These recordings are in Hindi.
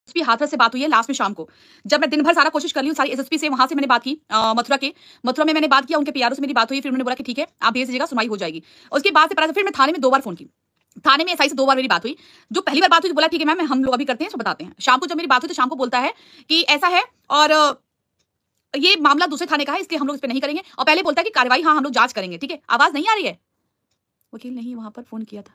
एसएसपी हाथरस से बात हुई है लास्ट में शाम को, जब मैं दिन भर सारा कोशिश कर रही हूँ, सारी एसएसपी से वहां से मैंने बात की, मथुरा में मैंने बात किया, उनके पीआरओ से मेरी बात हुई, फिर उन्होंने बोला कि ठीक है आप भेज दीजिएगा, सुनवाई हो जाएगी। उसके बाद से पता फिर मैं थाने में 2 बार फोन की, थाने में एसआई से 2 बार मेरी बात हुई। जो पहली बार बात हुई बोला ठीक है मैम हम लोग अभी करते हैं, सब बताते हैं। शाम को जब मेरी बात हुई तो शाम को बोलता है कि ऐसा है और ये मामला दूसरे थाने का है, इसलिए हम लोग इस पर नहीं करेंगे, और पहले बोलता है कि कार्रवाई हाँ हम लोग जांच करेंगे। ठीक है, आवाज नहीं आ रही है, वकील नहीं वहां पर फोन किया था।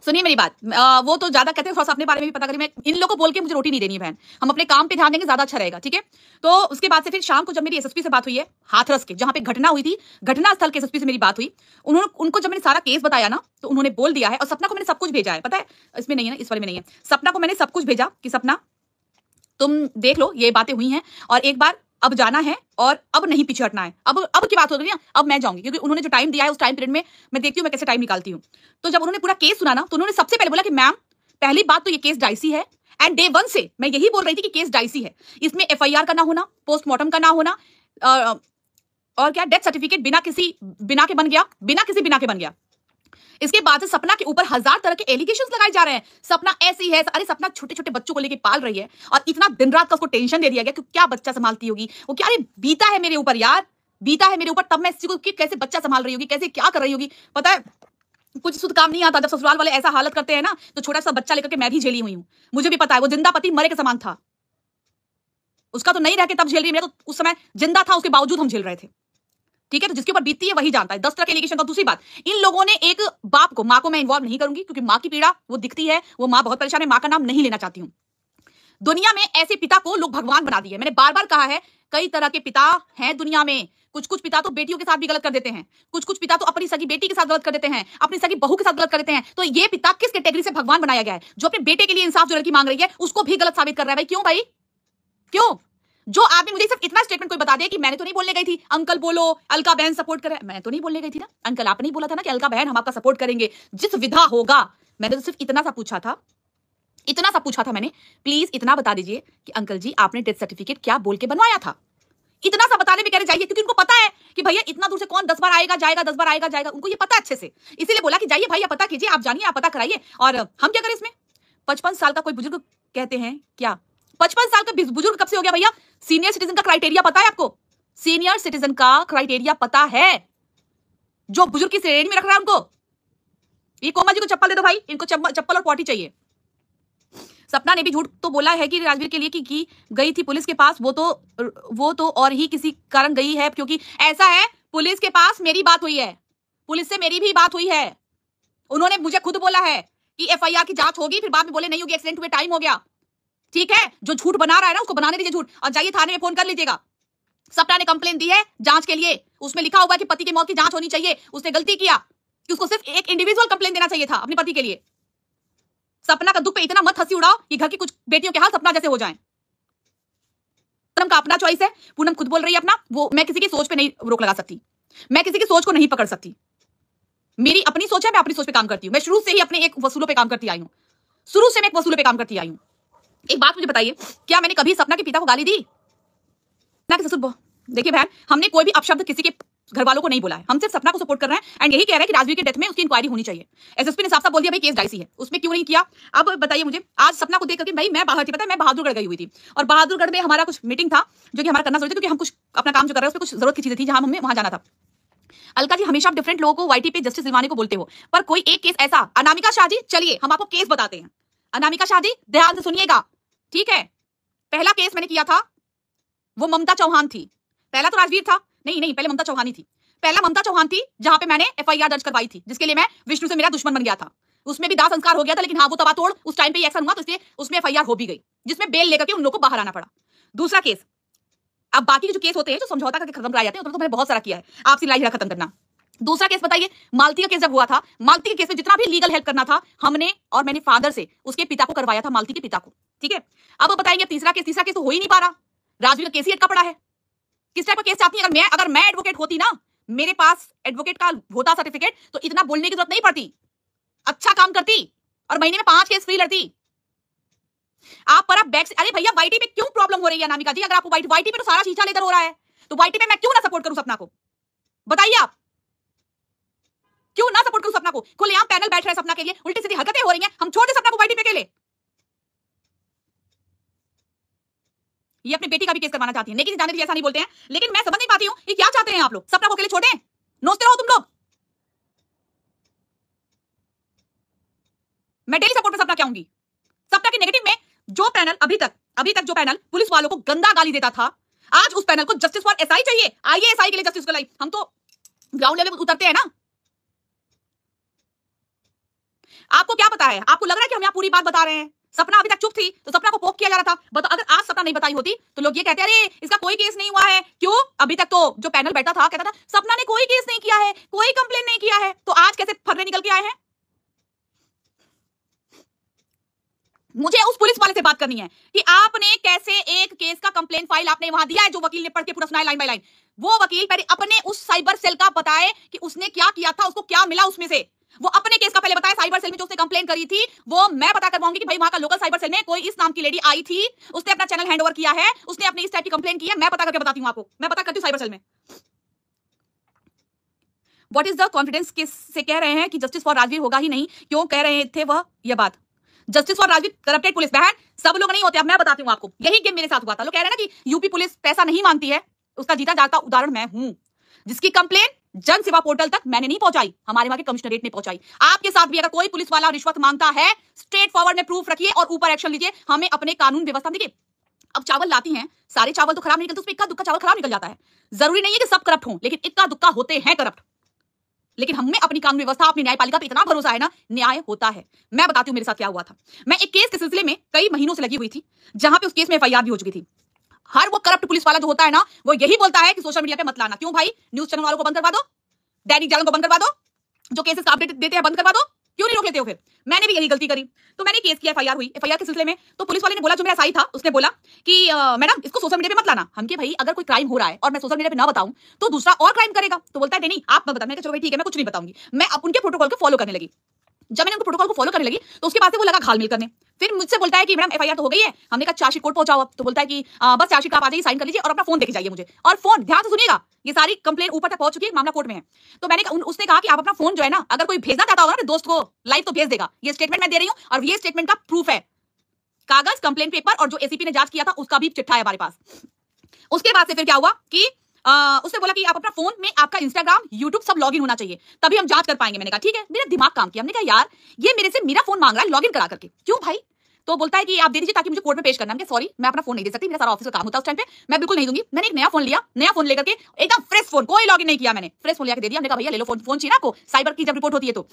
सुनिए मेरी बात, वो तो ज्यादा कहते हैं, थोड़ा सा अपने बारे में भी पता करिए। मैं इन लोगों को बोल के मुझे रोटी नहीं देनी है बहन, हम अपने काम पे ध्यान देंगे, ज्यादा अच्छा रहेगा। ठीक है, तो उसके बाद से फिर शाम को जब मेरी एसएसपी से बात हुई है हाथरस के, जहां पे घटना हुई थी, घटना स्थल के एसएसपी से मेरी बात हुई, उनको जब मैंने सारा केस बताया ना, तो उन्होंने बोल दिया है, और सपना को मैंने सब कुछ भेजा है, पता है इसमें नहीं है ना, इस वाले में नहीं है, सपना को मैंने सब कुछ भेजा कि सपना तुम देख लो ये बातें हुई हैं, और एक बार अब जाना है और अब नहीं पीछे हटना है। अब की बात हो रही है, अब मैं जाऊंगी, क्योंकि उन्होंने जो टाइम दिया है उस टाइम पीरियड में मैं देखती हूँ मैं कैसे टाइम निकालती हूँ। तो जब उन्होंने पूरा केस सुना ना, तो उन्होंने सबसे पहले बोला कि मैम पहली बात तो ये केस डाइसी है, एंड डे 1 से मैं यही बोल रही थी कि केस डाइसी है, इसमें एफआईआर का ना होना, पोस्टमार्टम का ना होना, और क्या डेथ सर्टिफिकेट बिना के बन गया। इसके बाद से सपना के ऊपर 1000 तरह के एलिगेशंस लगाए जा रहे हैं। सपना ऐसी है, अरे सपना छोटे छोटे बच्चों को लेके पाल रही है, और इतना दिन रात का उसको टेंशन दे दिया गया कि क्या बच्चा संभालती होगी वो, क्या अरे बीता है मेरे ऊपर यार, बीता है मेरे ऊपर, तब मैं इसी को कि कैसे बच्चा संभाल रही होगी, कैसे क्या कर रही होगी। पता है कुछ सुध काम नहीं आता, जब ससुराल वाले ऐसा हालत करते हैं ना, तो छोटा सा बच्चा लेकर के मैं भी झेली हुई हूँ, मुझे भी पता है। वो जिंदा पति मरे के समान था, उसका तो नहीं रह के तब झेल रही, मेरा तो उस समय जिंदा था, उसके बावजूद हम झेल रहे थे। ठीक है, तो जिसके ऊपर बीतती है वही जानता है। 10 तरह के एलिगेशन का। दूसरी बात, इन लोगों ने एक बाप को, मां को मैं इन्वॉल्व नहीं करूंगी, क्योंकि मां की पीड़ा वो दिखती है, वो मां बहुत परेशान है, मां का नाम नहीं लेना चाहती हूं। दुनिया में ऐसे पिता को लोग भगवान बना दिए, मैंने बार बार कहा है, कई तरह के पिता हैं दुनिया में। कुछ पिता तो बेटियों के साथ भी गलत कर देते हैं, कुछ पिता तो अपनी सगी बेटी के साथ गलत कर देते हैं, अपनी सगी बहू के साथ गलत कर देते हैं। तो ये पिता किस कैटेगरी से भगवान बनाया गया है, जो अपने बेटे के लिए इंसाफ जो लड़की मांग रही है उसको भी गलत साबित कर रहा है। भाई क्यों, भाई क्यों? जो आदमी मुझे सिर्फ इतना स्टेटमेंट कोई बता दे कि मैंने तो नहीं बोलने गई थी, अंकल बोलो अलका बहन सपोर्ट करे, मैं तो नहीं बोलने गई थी ना अंकल, आपने नहीं बोला था ना कि अलका बहन हम आपका सपोर्ट करेंगे जिस विधा होगा। मैंने तो सिर्फ इतना सा पूछा था मैंने, प्लीज इतना बता दीजिए कि अंकल जी आपने डेथ सर्टिफिकेट क्या बोल के बनवाया था। इतना सा बताने में कह रहे जाइए, क्योंकि उनको पता है कि भैया इतना दूर से कौन 10 बार आएगा जाएगा, 10 बार आएगा जाएगा, उनको ये पता अच्छे से, इसीलिए बोला कि जाइए भैया पता कीजिए, आप जानिए, आप पता कराइए, और हम क्या करें इसमें। 55 साल का कोई बुजुर्ग कहते हैं क्या? 55 साल का बुजुर्ग कब से हो गया भैया? सीनियर सिटीजन का क्राइटेरिया पता है आपको? सीनियर सिटीजन का क्राइटेरिया पता है? जो बुजुर्ग की श्रेणी में रख रहा है उनको। ये कोमल जी को चप्पल दे दो भाई, इनको चप्पल और पॉटी चाहिए। सपना ने भी झूठ तो बोला है कि राजवीर के लिए कि गई थी पुलिस के पास, वो तो और ही किसी कारण गई है, क्योंकि ऐसा है पुलिस के पास मेरी बात हुई है, पुलिस से मेरी भी बात हुई है। उन्होंने मुझे खुद बोला है कि एफआईआर की जांच होगी, फिर बाद में बोले नहीं होगी, एक्सीडेंट हुए टाइम हो गया। ठीक है, जो झूठ बना रहा है ना उसको बनाने दीजिए झूठ, और जाइए थाने में फोन कर लीजिएगा। सपना ने कंप्लेन दी है जांच के लिए, उसमें लिखा हुआ है कि पति की मौत की जांच होनी चाहिए। उसने गलती किया कि उसको सिर्फ एक इंडिविजुअल कंप्लेन देना चाहिए था अपने पति के लिए। सपना का दुख पे इतना मत हंसी उड़ाओ कि घर की कुछ बेटियों के हाल सपना जैसे हो जाएं। पूनम का अपना चॉइस है, पूनम खुद बोल रही है अपना, वो मैं किसी की सोच पे नहीं रोक लगा सकती, मैं किसी की सोच को नहीं पकड़ सकती। मेरी अपनी सोच है, मैं अपनी सोच पे काम करती हूँ। मैं शुरू से ही अपने एक वसूलों पे काम करती आई हूँ, शुरू से मैं एक वसूलों पे काम करती आई हूँ। एक बात मुझे बताइए, क्या मैंने कभी सपना के पिता को गाली दी? ना कि ससुर? देखिए बहन, हमने कोई भी अपशब्द किसी के घर वालों को नहीं बोला है, हम सिर्फ सपना को सपोर्ट कर रहे हैं, एंड यही कह रहे हैं कि राजवीर के डेथ में उसकी इंक्वायरी होनी चाहिए। एसएसपी ने साफ साफ बोल दिया भाई केस डाइसी है, उसमें क्यों नहीं किया? अब बताइए मुझे, आज सपना को देख करके भाई मैं बाहर थी, पता है मैं बहादुरगढ़ गई हुई थी, और बहादुरगढ़ में हमारा कुछ मीटिंग था जो कि हमारा करना जरूरी था, क्योंकि हम कुछ अपना काम जो कर रहे हैं उसमें कुछ जरूरत की चीजें थी जहां हमें वहां जाना था। अलका जी हमेशा आप डिफरेंट लोगों को वाईटी पे जस्टिस दिलवाने को बोलते हो, पर कोई एक केस ऐसा, अनामिका शाह जी, चलिए हम आपको केस बताते हैं। अनामिका शाह जी ध्यान से सुनिएगा, ठीक है? पहला केस मैंने किया था, वो ममता चौहान थी। पहला तो राजवीर था, नहीं पहले ममता चौहान ही थी। पहला ममता चौहान थी, जहां पे मैंने एफआईआर दर्ज करवाई थी, जिसके लिए मैं विष्णु से मेरा दुश्मन बन गया था। उसमें भी दाह संस्कार हो गया था, लेकिन हाँ वो तबा तोड़ उस टाइम पे ही एक्शन हुआ, तो इसलिए उसमें एफआईआर हो भी गई, जिसमें बेल लेकर के उन लोगों को बाहर आना पड़ा। दूसरा केस, अब बाकी के जो केस होते हैं जो समझौता करके खत्म कराए जाते हैं, तो मैंने बहुत सारा किया है, आपसी लड़ाई खत्म करना। दूसरा केस बताइए, मालती का केस जब हुआ था, मालती के केस में जितना भी लीगल हेल्प करना था हमने, और मैंने फादर से उसके पिता को करवाया था, मालती के पिता को। ठीक है, अब बताएंगे तीसरा केस तो हो ही नहीं पा रहा, राजवीर का केस ही अटका पड़ा है। किस टाइप का केस चाहती है? अगर मैं एडवोकेट होती ना, मेरे पास एडवोकेट का होता सर्टिफिकेट, तो इतना बोलने की जरूरत नहीं पड़ती, अच्छा काम करती और महीने में 5 केस फ्री लड़ती। आप पर आप बैक से, अरे भैया वाईटी पे क्यों प्रॉब्लम हो रही है अनामिका जी? अगर आपको वाईटी पे तो सारा शीशा लेकर हो रहा है, तो वाईटी पे मैं क्यों ना सपोर्ट करूं सपना को? बताइए आप। क्यों ना सपोर्ट करूं सपना को? खुलेआम पैनल बैठ रहा है सपना के लिए, उल्टी सीधी हरकतें हो रही हैं, हम छोड़ दे सपना को वाईटी पे अकेले। ये अपनी बेटी का भी केस करवाना चाहती है, लेकिन जाने भी ऐसा नहीं बोलते हैं। लेकिन मैं समझ नहीं पाती हूं कि क्या चाहते हैं आप लोग? सपना को अकेले छोड़ें? नोचते रहो तुम लोग। मैं डेली सपोर्ट पे सपना क्या आऊंगी? सपना के नेगेटिव में जो पैनल अभी तक जो पैनल पुलिस वालों को गंदा गाली देता था, आज उस पैनल को जस्टिस फॉर एसआई चाहिए। आइए एसआई के लिए जस्टिस को लाई। हम तो ग्राउंड लेवल पर उतरते हैं ना। आपको क्या पता है? आपको लग रहा है कि हम यहाँ पूरी बात बता रहे हैं? सपना अभी तक चुप थी तो सपना को पोक किया जा रहा था। अगर आज सपना नहीं बताई होती तो लोग ये कहते अरे इसका कोई केस नहीं हुआ है। क्यों? अभी तक तो जो पैनल बैठा था कहता था सपना ने कोई केस नहीं किया है, कोई कंप्लेन नहीं किया है। तो आज कैसे फर्रे निकल के आए हैं? मुझे उस पुलिस वाले से बात करनी है कि आपने कैसे एक केस का कंप्लेन फाइल आपने वहां दिया है, जो वकील ने पढ़ के पूरा सुनाया लाइन बाय लाइन। वो वकील पहले अपने उस साइबर सेल का बताए कि उसने क्या किया था, उसको क्या मिला उसमें से। वो अपने केस का पहले बताए। साइबर सेल में जो उसने कंप्लेन करी थी वो मैं पता करवाऊंगी कि भाई वहां का लोकल साइबर सेल में कोई इस नाम की लेडी आई थी, उसने अपना चैनल हैंड ओवर किया है, उसने अपनी इस टाइप की कंप्लेन की है। मैं पता करके बताती हूँ आपको, मैं पता करती हूँ साइबर सेल में। व्हाट इज द कॉन्फिडेंस किस से कह रहे हैं कि जस्टिस फॉर राजवीर होगा ही नहीं? क्यों कह रहे थे वह यह बात? Justice for Rajveer corrupted police बहन, सब लोग नहीं होते। अब मैं बताती हूँ आपको, यही गेम मेरे साथ हुआ था। लोग कह रहे हैं ना कि यूपी पुलिस पैसा नहीं मांगती है, उसका जीता जागता उदाहरण मैं हूं, जिसकी कंप्लेन जन सेवा पोर्टल तक मैंने नहीं पहुंचाई, हमारे वहां के कमिश्नरेट ने पहुंचाई। आपके साथ भी अगर कोई पुलिस वाला रिश्वत मांगता है, स्ट्रेट फॉरवर्ड में प्रूफ रखिए और ऊपर एक्शन लीजिए। हमें अपने कानून व्यवस्था देखिए। अब चावल लाती हैं, सारे चावल तो खराब नहीं निकलते, उसमें इक्का दुक्का चावल खराब निकल जाता है। जरूरी नहीं है कि सब करप्ट हों, लेकिन इक्का दुक्का होते हैं करप्ट। लेकिन हमें अपनी कानून व्यवस्था, अपनी न्यायपालिका पे इतना भरोसा है ना, न्याय होता है। मैं बताती हूँ मेरे साथ क्या हुआ था। मैं एक केस के सिलसिले में कई महीनों से लगी हुई थी, जहां पे उस केस में एफआईआर भी हो चुकी थी। हर वो करप्ट पुलिस वाला जो होता है ना, वो यही बोलता है कि सोशल मीडिया पे मत लाना। क्यों भाई? न्यूज चैनल वालों को बंद करवा दो, दैनिक जागरण को बंद करवा दो, जो केसेस का अपडेट देते हैं बंद करवा दो। क्यों नहीं रोक लेते हो फिर? मैंने भी यही गलती करी, तो मैंने केस किया, एफआईआर हुई। एफआईआर के सिलसिले में तो पुलिस वाले ने बोला, जो मेरा साई था उसने बोला कि मैडम इसको सोशल मीडिया पे मत लाना। हम कि भाई अगर कोई क्राइम हो रहा है और मैं सोशल मीडिया पे ना बताऊं तो दूसरा और क्राइम करेगा। तो बोलता है नहीं आप मत बताना। चलो भाई ठीक है, मैं कुछ नहीं बताऊंगी। मैं अब उनके प्रोटोकॉल को फॉलो करने लगी। जब मैंने उनके प्रोटोकॉल को फॉलो करने लगी तो उसके बाद से वो लगा घाल मिल करने। फिर मुझसे बोलता है कि मैडम एफआईआर तो हो गई है। हमने कहा चार्जशीट कोर्ट पहुंचाओ। तो बोलता है कि बस चार्जशीट आप आ जाइए, साइन कर लीजिए और अपना फोन देके जाइए मुझे। और फोन, ध्यान से सुनिएगा, ये सारी कंप्लेन ऊपर तक पहुंच चुकी है, मामला कोर्ट में है। तो मैंने उसने कहा कि आप अपना फोन जो है ना, अगर कोई भेजना चाहता होगा ना दोस्त को लाइव, तो भेज देगा। ये स्टेटमेंट मैं दे रही हूँ और ये स्टेटमेंट का प्रूफ है, कागज, कंप्लेन पेपर और जो एसीपी ने जांच किया था उसका भी चिट्ठा है हमारे पास। उसके बाद से फिर क्या हुआ कि उसने बोला कि आप अपना फोन में आपका इंस्टाग्राम, यूट्यूब सब लॉगिन होना चाहिए, तभी हम जांच कर पाएंगे। मैंने कहा ठीक है, मेरा दिमाग काम किया। हमने कहा यार ये मेरे से मेरा फोन मांग रहा है लॉगिन करा करके, क्यों भाई? तो बोलता है कि आप दे दीजिए ताकि मुझे कोर्ट में पेश करना। हमने सॉरी मैं अपना फोन नहीं दे सकती, मेरा सारा ऑफिस का काम होता है उस टाइम पे, मैं बिल्कुल नहीं दूंगी। मैंने एक नया फोन लिया, नया फोन लेकर के एकदम फ्रेश फोन, कोई लॉगिन नहीं किया मैंने, फ्रेश फोन लेकर दे दिया। हमने कहा भैया ले लो फोन, फोन चाहिए ना आपको, साइबर की जब रिपोर्ट होती है तो।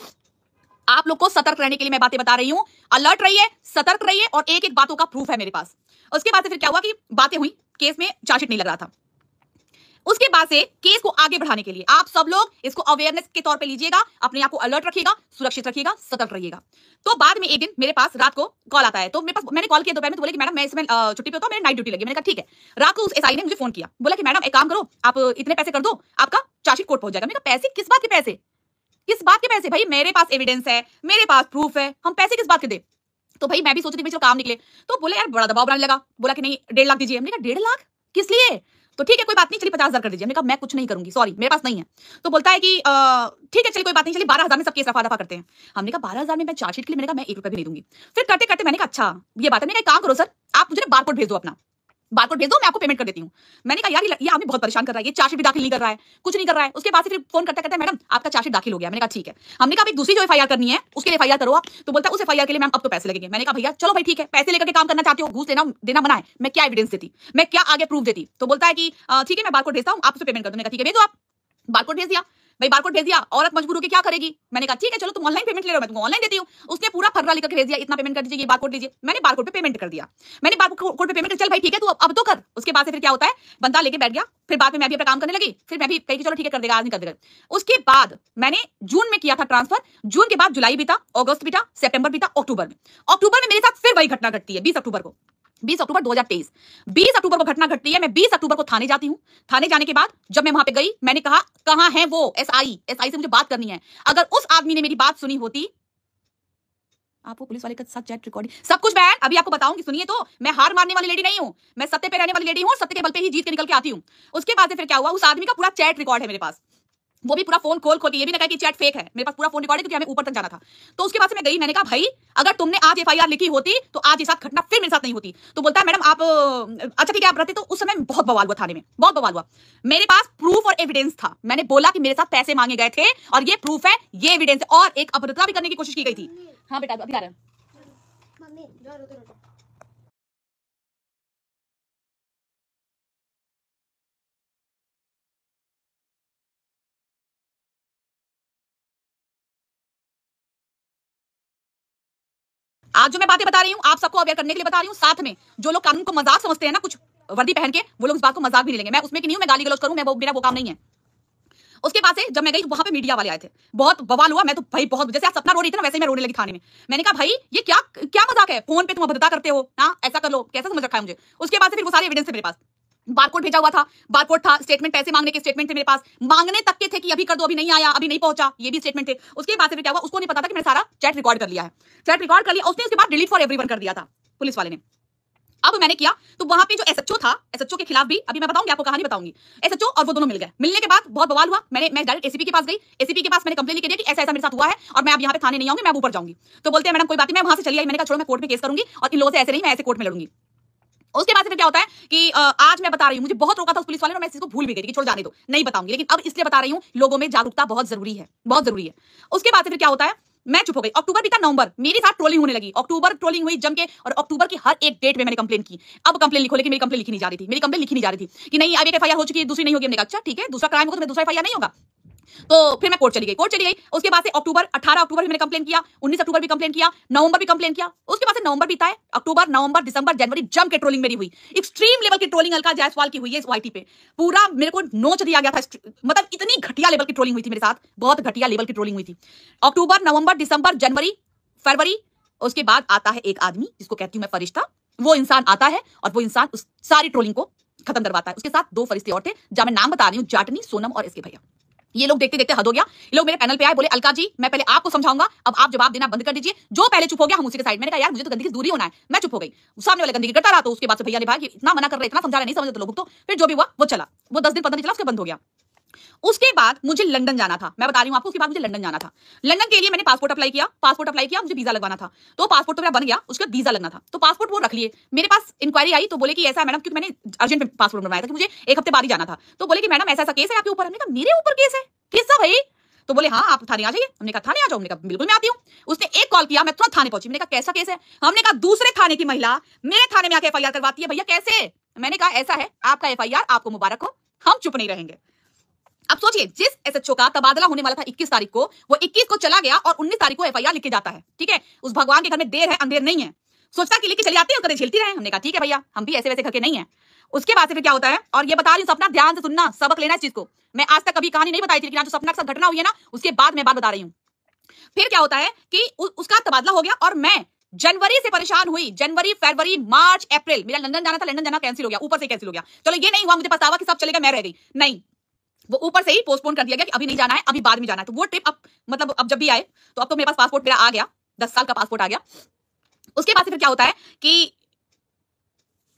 आप लोग को सतर्क रहने के लिए मैं बातें बता रही हूँ। अलर्ट रहिए, सतर्क रहिए और एक एक बातों का प्रूफ है मेरे पास। उसके बाद से फिर क्या हुआ कि बातें हुई, केस में चार्जशीट नहीं लग रहा था। उसके बाद से केस को आगे बढ़ाने के लिए आप सब लोग इसको अवेयरनेस के तौर पे लीजिएगा, अपने आप को अलर्ट रखिएगा, सुरक्षित रखिएगा, सतर्क रहिएगा। तो बाद में एक दिन मेरे पास रात को कॉल आता है। तो मेरे पास, मैंने कॉल किया दोपहर में, तो बोले कि मैडम मैं इसमें छुट्टी पे होता हूं, मेरी नाइट ड्यूटी लगी। मैंने कहा ठीक है। रात को उस एसआई ने मुझे फोन किया, बोला कि मैडम एक काम करो, आप इतने पैसे कर दो, आपका चार्जशीट कोर्ट पहुंच जाएगा। मैंने कहा पैसे? किस बात के पैसे? किस बात के पैसे? भाई मेरे पास एविडेंस है, मेरे पास प्रूफ है, हम पैसे किस बात के दे? तो भाई मैं भी सोच रही थी चलो काम निकले। तो बोले यार बड़ा दबाव बनाने लगा, बोला कि नहीं 1.5 लाख दीजिए। हमने कहा 1.5 लाख किस लिए? तो ठीक है कोई बात नहीं, चलिए 50,000 कर दीजिए। हमने कहा मैं कुछ नहीं करूंगी, सॉरी मेरे पास नहीं है। तो बोलता है कि ठीक है चलिए कोई बात नहीं, चलिए 12,000 में सब केस रफा दफा करते हैं। हमने कहा 12,000 में मैं चार्जशीट के लिए, मैंने कहा मैं 1 रुपया भी नहीं दूंगी। फिर करते करते मैंने कहा अच्छा ये बात है। मैंने कहा काम करो सर, आप मुझे बारकोड भेज दो, अपना बारकोड भेज दो, मैं आपको पेमेंट कर देती हूँ। मैंने कहा यार ये आदमी बहुत परेशान कर रहा है, ये चार्जशीट भी दाखिल नहीं कर रहा है, कुछ नहीं कर रहा है। उसके बाद फिर फोन करते करते मैडम आपका चार्जशीट दाखिल हो गया। मैंने कहा ठीक है। हमने कहा दूसरी जो एफआईआर करनी है उसके लिए एफआईआर करो आप। तो बोलता है उस एफआईआर के लिए मैम अब तो पैसे लगेंगे। मैंने कहा भैया चलो भाई ठीक है, पैसे लेकर के काम करना चाहते हो, घूस देना मना है, मैं क्या एविडेंस देती, मैं क्या आगे प्रूफ देती? तो बोलता है कि ठीक है मैं बारकोड भेजता हूँ, आप उसे पेमेंट कर दो। मैंने कहा ठीक है भेजो आप। बारकोड भेज दिया। भाई बारकोड भेज दिया, औरत मजबूर होकर क्या करेगी? मैंने कहा ठीक है चलो तुम ऑनलाइन पेमेंट ले लो, मैं तुमको ऑनलाइन देती हूँ। उसने पूरा फर्रा लेकर भेज दिया, इतना पेमेंट कर दीजिए, ये बारकोड लीजिए। मैंने बारकोड पे पेमेंट कर दिया। मैंने बारकोड पे पेमेंट, चल भाई ठीक है तू अब तो कर। उसके बाद से फिर क्या होता है, बंदा लेके बैठ गया। फिर बाद में मैं भी अपना काम करने लगी। फिर मैं भी कही चलो ठीक है कर देगा, आज नहीं कर देगा। उसके बाद मैंने जून में किया था ट्रांसफर, जून के बाद जुलाई बीता, अगस्त बीता, सितंबर बीता, अक्टूबर में मेरे साथ फिर वही घटना घटती है। 20 अक्टूबर 2023 20 अक्टूबर को घटना घटती है। मैं 20 अक्टूबर को थाने जाती हूँ। थाने जाने के बाद जब मैं वहां पे गई, मैंने कहा कहां है वो एसआई से मुझे बात करनी है। अगर उस आदमी ने मेरी बात सुनी होती, आपको पुलिस वाले का साथ चैट रिकॉर्डिंग सब कुछ बहन अभी आपको बताऊंगी, सुनिए। तो मैं हार मारने वाली लेडी नहीं हूं, मैं सत्य पे रहने वाली लेडी हूं और सत्य के बल पे ही जीत के निकल के आती हूं। उसके बाद फिर क्या हुआ, उस आदमी का पूरा चैट रिकॉर्ड है मेरे पास। वो भी पूरा फोन खोल खोल के, ये भी ना कहा कि चैट फेक है, मेरे पास पूरा फोन रिकॉर्ड है क्योंकि हमें ऊपर तक जाना था। तो उसके बाद से मैं गई, मैंने कहा भाई अगर तुमने आज एफआईआर लिखी होती तो आज ये साथ घटना फिर मेरे साथ नहीं होती। तो बोलता है मैडम आप अच्छा ठीक है आप रहते। तो उस समय बहुत बवाल हुआ थाने में, बहुत बवाल हुआ। मेरे पास प्रूफ और एविडेंस था, मैंने बोला कि मेरे साथ पैसे मांगे गए थे और ये प्रूफ है, ये एविडेंस है, और एक अभद्रता भी करने की कोशिश की गई थी। हाँ बेटा अभी आ रहा है। आज जो मैं बातें बता रही हूँ आप सबको अवेयर करने के लिए बता रही हूँ, साथ में जो लोग कानून को मजाक समझते हैं ना, कुछ वर्दी पहन के, वो लोग इस बात को मजाक भी नहीं लेंगे। मैं उसमें की नहीं हूँ, मैं गाली गलौज करूँ, मैं मेरा वो काम नहीं है। उसके बाद से जब मैं गई वहां पे मीडिया वाले आए थे, बहुत बवाल हुआ। मैं तो भाई बहुत, जैसे आप सपना रो रही थी ना वैसे ही मैं रोने लगी थाने में। मैंने कहा भाई ये क्या क्या मजाक है, फोन पे तुम अभद्रता करते हो, हाँ ऐसा कर लो, कैसा समझ रखा है मुझे। उसके बाद से फिर वो सारे एविडेंस थे मेरे पास, बारकोड भेजा हुआ था, बारकोड था, स्टेटमेंट, पैसे मांगने के स्टेटमेंट थे मेरे पास, मांगने तक के थे कि अभी कर दो, अभी नहीं आया, अभी नहीं पहुंचा, ये भी स्टेटमेंट थे। उसके बाद से फिर क्या हुआ, उसको नहीं पता था कि मैंने सारा चैट रिकॉर्ड कर लिया है, चैट रिकॉर्ड कर लिया उसने, उसके बाद डिलीट फॉर एवरीवन कर दिया था पुलिस वाले ने। अब मैंने किया तो वहां पे जो एसएचओ था, एसएचओ के खिलाफ भी अभी मैं बताऊंगी आपको, कहानी बताऊंगी। एसएचओ और वो दोनों मिल गए, मिलने के बाद बहुत बवाल हुआ। मैं डायरेक्ट एसीपी के पास गई, एसीपी के पास मैंने कंप्लेन लिख दिया कि ऐसा ऐसा मेरे साथ हुआ है और मैं अब यहाँ पे थाने नहीं आऊंगी, मैं ऊपर जाऊंगी। तो बोलते हैं मैडम कोई बात नहीं, मैं वहां से चली आई। मैंने कहा छोड़ो मैं कोर्ट में केस करूंगी और इन लोगों से ऐसे नहीं, मैं ऐसे कोर्ट में लड़ूंगी। उसके बाद फिर क्या होता है कि आज मैं बता रही हूँ, मुझे बहुत रोका था उस पुलिस वाले ने, मैं इस चीज को भूल भी गई कि छोड़ जाने दो, नहीं बताऊंगी, लेकिन अब इसलिए बता रही हूँ, लोगों में जागरूकता बहुत जरूरी है, बहुत जरूरी है। उसके बाद फिर क्या होता है, मैं चुप हो गई। अक्टूबर बीता, नवंबर, मेरे साथ ट्रोलिंग होने लगी, अक्टूबर ट्रोलिंग हुई जम के, और अक्टूबर की हर एक डेट में मैंने कंप्लेन की। अब कंप्लेन लिखो, लेकिन मेरी कंप्लेन लिखी नहीं जा रही थी, मेरी कंप्लेन लिखी नहीं जा रही थी कि नहीं अब एक एफआईआर हो चुकी है, दूसरी नहीं होगी। हमने कहा अच्छा ठीक है, दूसरा क्राइम होगा तो दूसरा एफआईआर नहीं होगा। तो फिर मैं कोर्ट चली गई। उसके बाद से अक्टूबर, 18 अक्टूबर भी मैंने कंप्लेन किया, 19 अक्टूबर भी कंप्लेन किया, नवंबर भी कंप्लेन किया। उसके बाद से नवंबर बीता है, अक्टूबर, नवंबर, दिसंबर, जनवरी, जम के ट्रोलिंग मेरी हुई, एक्सट्रीम लेवल की ट्रोलिंग अलका जायसवाल की हुई है इस वाईटी पे। पूरा मेरे को नोच दिया गया था, मतलब इतनी घटिया लेवल की ट्रोलिंग हुई थी मेरे साथ, बहुत घटिया लेवल की ट्रोलिंग हुई थी। अक्टूबर, नवंबर, दिसंबर, जनवरी, फरवरी। उसके बाद आता है एक आदमी जिसको कहती हूं मैं फरिश्ता, वो इंसान आता है और वो इंसान उस सारी ट्रोलिंग को खत्म करवाता है। उसके साथ दो फरिश्ते और थे, जहां मैं नाम बता रही हूं, जाटनी, सोनम और इसके भैया। ये लोग देखते देखते हद हो गया, ये लोग मेरे पैनल पे आए, बोले अलका जी मैं पहले आपको समझाऊंगा, अब आप जवाब देना बंद कर दीजिए। जो पहले चुप हो गया हम उसी के साइड। मैंने कहा यार मुझे तो गंदगी से दूरी होना है, मैं चुप हो गई। सामने वाले गंदगी करता रहा, तो उसके बाद से भैया ने भाई इतना मना कर रहे, इतना समझा रहे, नहीं समझते तो लोग। तो फिर जो भी हुआ वो चला, वो 10 दिन 15 दिन चला, उसके बंद हो गया। उसके बाद मुझे लंदन जाना था, मैं बता रही हूं आपको, उसके बाद मुझे लंदन जाना था। लंदन के लिए मैंने पासपोर्ट अप्लाई किया, मुझे वीजा लगवाना था। तो पासपोर्ट तो मेरा बन गया, उसके बाद वीजा लगना था, तो पासपोर्ट वो रख लिए। मेरे पास इंक्वायरी आई तो बोले कि ऐसा मैडम, क्योंकि मैंने अर्जेंट में पासपोर्ट बनवाया था कि मुझे एक हफ्ते बाद ही जाना था। तो बोले कि मैडम ऐसा ऐसा केस है आपके ऊपर। हमने कहा मेरे ऊपर केस है, कैसा भाई? तो बोले हाँ आप थाने आ जाइए। हमने कहा थाने आ जाओ, हमने कहा बिल्कुल मैं आती हूँ। उसने एक कॉल किया, मैं तुरंत थाने पहुंची। मैंने कहा कैसा केस है? हमने कहा दूसरे थाने की महिला मेरे थाने में आके एफआईआर करवाती है, भैया कैसे? मैंने कहा ऐसा है, आपका एफआईआर, आपको मुबारक हो, हम चुप नहीं रहेंगे। अब सोचिए, जिस एसएचओ का तबादला होने वाला था 21 तारीख को, वो 21 को चला गया और 19 तारीख को एफआईआर लिख के जाता है। ठीक है, उस भगवान के घर में देर है अंधेर नहीं है, सोचता कि लेके चले आते हैं, कदे झेलती रहे। हमने कहा ठीक है भैया, हम भी ऐसे वैसे घर के नहीं है। उसके बाद से फिर क्या होता है, और ये बता रही हूँ सपना, ध्यान से सुनना, सबक लेना इस चीज को। मैं आज तक कभी कहानी नहीं बताई थी, लेकिन आज जो सपना के साथ घटना हुई है ना, उसके बाद मैं बात बता रही हूँ। फिर क्या होता है कि उसका तबादला हो गया और मैं जनवरी से परेशान हुई, जनवरी, फरवरी, मार्च, अप्रैल। मेरा लंदन जाना था, लंदन जाना कैंसिल हो गया, ऊपर से कैंसिल हो गया। चलो ये नहीं हुआ, मुझे पछतावा कि सब चलेगा, मैं रह गई, नहीं, वो ऊपर से ही पोस्टपोन कर दिया गया कि अभी नहीं जाना है, अभी बाद में जाना है। तो वो ट्रिप अब मतलब अब जब भी आए, तो अब तो मेरे पास पासपोर्ट मेरा आ गया, 10 साल का पासपोर्ट आ गया। उसके बाद से फिर क्या होता है कि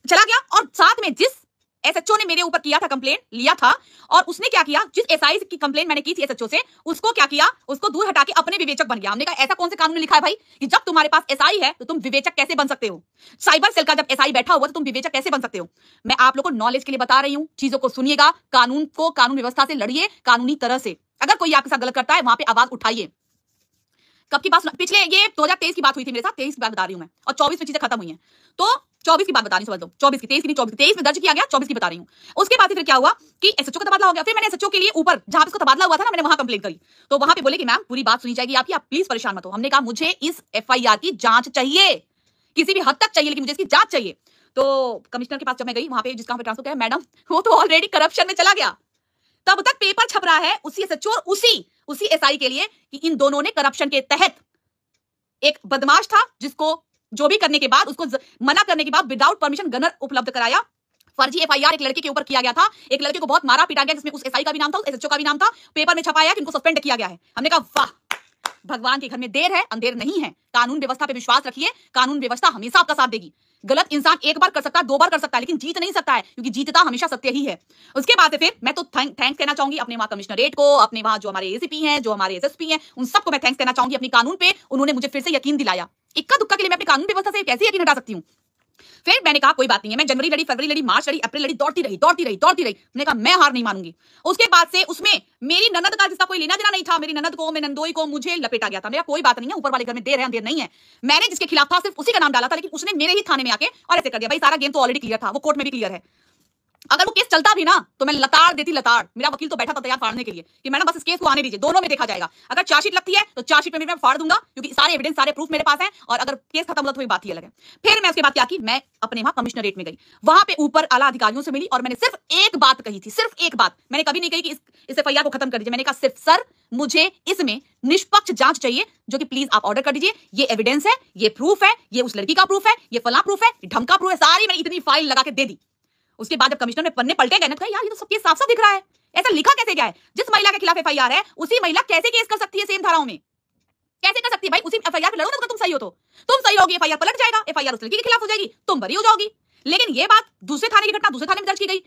चला गया, और साथ में जिस एसएचओ ने मेरे ऊपर किया था, कंप्लेन लिया था, और उसने क्या किया, जिस एसआई की कंप्लेन मैंने की थी एसएचओ से, उसको क्या किया, उसको दूर हटा के अपने विवेचक बन गया। हमने कहा ऐसा कौन से कानून में लिखा है भाई कि जब तुम्हारे पास एसआई है तो तुम विवेचक कैसे बन सकते हो? साइबर सेल का जब एसआई बैठा हुआ तो तुम विवेचक कैसे बन सकते हो? मैं आप लोगों को नॉलेज के लिए बता रही हूं, चीजों को सुनिएगा, कानून को, कानून व्यवस्था से लड़िए कानूनी तरह से। अगर कोई आपके साथ गलत करता है, वहां पे आवाज उठाइए। कब की बात? पिछले ये 2023 की बात हुई थी मेरे साथ, 23 की बात बता रही हूं मैं, और 24 में चीजें खत्म हुई हैं। तो 24 की बात बता रही हूं, समझ लो 24 की, 23 की नहीं, 24 23 में दर्ज किया गया, 24 की बता रही हूं। उसके बाद फिर क्या हुआ कि एसएचओ का तबादला हो गया। फिर मैंने एसएचओ के लिए ऊपर जहां पे उसका तबादला हुआ था ना, मैंने वहां कंप्लेंट करी। तो वहां पे बोले कि मैम पूरी बात सुनी जाएगी आपकी, आप प्लीज परेशान मत हो। हमने कहा मुझे इस एफआईआर की जांच चाहिए, किसी भी हद तक चाहिए, लेकिन मुझे इसकी जांच चाहिए। तो कमिश्नर के पास जब मैं गई, वहां पे जिसका ट्रांसफर किया, मैडम वो तो ऑलरेडी करप्शन में चला गया। तब तक पेपर छप रहा है उसी एसएचओ और उसी एसआई के लिए कि इन दोनों ने करप्शन के तहत, एक बदमाश था जिसको जो भी करने के बाद, उसको मना करने के बाद विदाउट परमिशन गनर उपलब्ध कराया। फर्जी एफआईआर एक लड़के के ऊपर किया गया था, एक लड़के को बहुत मारा पीटा गया, जिसमें उस एसआई का भी नाम था, उस एसएचओ का भी नाम था, पेपर में छपाया कि इनको सस्पेंड किया गया है। हमने कहा वाह, भगवान के घर में देर है अंधेर नहीं है। कानून व्यवस्था पे विश्वास रखिए, कानून व्यवस्था हमेशा आपका साथ देगी। गलत इंसान एक बार कर सकता है, 2 बार कर सकता है, लेकिन जीत नहीं सकता है, क्योंकि जीतता हमेशा सत्य ही है। उसके बाद से फिर मैं तो थैंक्स कहना चाहूंगी अपने वहां कमिश्नरेट को, अपने वहां जो हमारे एसीपी हैं, जो हमारे एसएसपी हैं, उन सबको मैं थैंक्स कहना चाहूंगी अपनी कानून पे। उन्होंने मुझे फिर से यकीन दिलाया। इक्का दुक्का के लिए मैं अपनी कानून व्यवस्था से कैसे यकीन हटा सकती हूँ। फिर मैंने कहा कोई बात नहीं है, मैं जनवरी लड़ी, फरवरी लड़ी, मार्च लड़ी, अप्रैल लड़ी, दौड़ती रही। मैंने कहा मैं हार नहीं मानूंगी। उसके बाद से उसमें मेरी ननद का जिसका कोई लेना देना नहीं था, मेरी ननद को, मेरे नंदोई को मुझे लपेटा गया था। मेरा कोई बात नहीं है, ऊपर वाले घर में देर है अंधेर नहीं है। मैंने जिसके खिलाफ था सिर्फ उसी का नाम डाला था, लेकिन उसने मेरे ही थाने में आके और ऐसे कर दिया। भाई सारा गेम तो ऑलरेडी क्लियर था, वो कोर्ट में भी क्लियर है। अगर वो केस चलता भी ना तो मैं लताड़ देती, लताड़। मेरा वकील तो बैठा था तैयार फाड़ने के लिए कि मैडम बस इस केस को आने दीजिए, दोनों में देखा जाएगा। अगर चार्जशीट लगती है तो चार्जशीट में भी मैं फाड़ दूंगा, क्योंकि सारे एविडेंस, सारे प्रूफ मेरे पास हैं। और अगर केस खत्म हुआ तो बात ही अलग है। फिर मैं उसके बाद क्या की, मैं अपने वहां कमिश्नरेट में गई। वहां पे ऊपर आला अधिकारियों से मिली और मैंने सिर्फ एक बात कही थी, सिर्फ एक बात। मैंने कभी नहीं कही कि इस एफआईआर को खत्म कर दीजिए। मैंने कहा सिर्फ सर मुझे इसमें निष्पक्ष जांच चाहिए, जो कि प्लीज आप ऑर्डर कर दीजिए। ये एविडेंस है, ये प्रूफ है, ये उस लड़की का प्रूफ है, ये फला प्रूफ है, ढमका प्रूफ है, सारी मैंने इतनी फाइल लगा के दे दी। उसके बाद जब कमिश्नर में पन्ने पलटे गए ना, तो यार ये तो सब केस साफ साफ दिख रहा है, ऐसा लिखा कैसे गया है? जिस महिला के खिलाफ एफआईआर है उसी महिला कैसे केस कर सकती है सेम धाराओं में? कैसे कर सकती है भाई? उसी एफआईआर पे लड़ो ना, अगर तुम सही हो तो। तुम सही होगी, एफआईआर पलट जाएगा, एफआईआर उस लड़की के खिलाफ हो जाएगी, तुम बरी हो जाओगी। लेकिन ये बात दूसरे थाने की घटना दूसरे थाने में दर्ज की गई,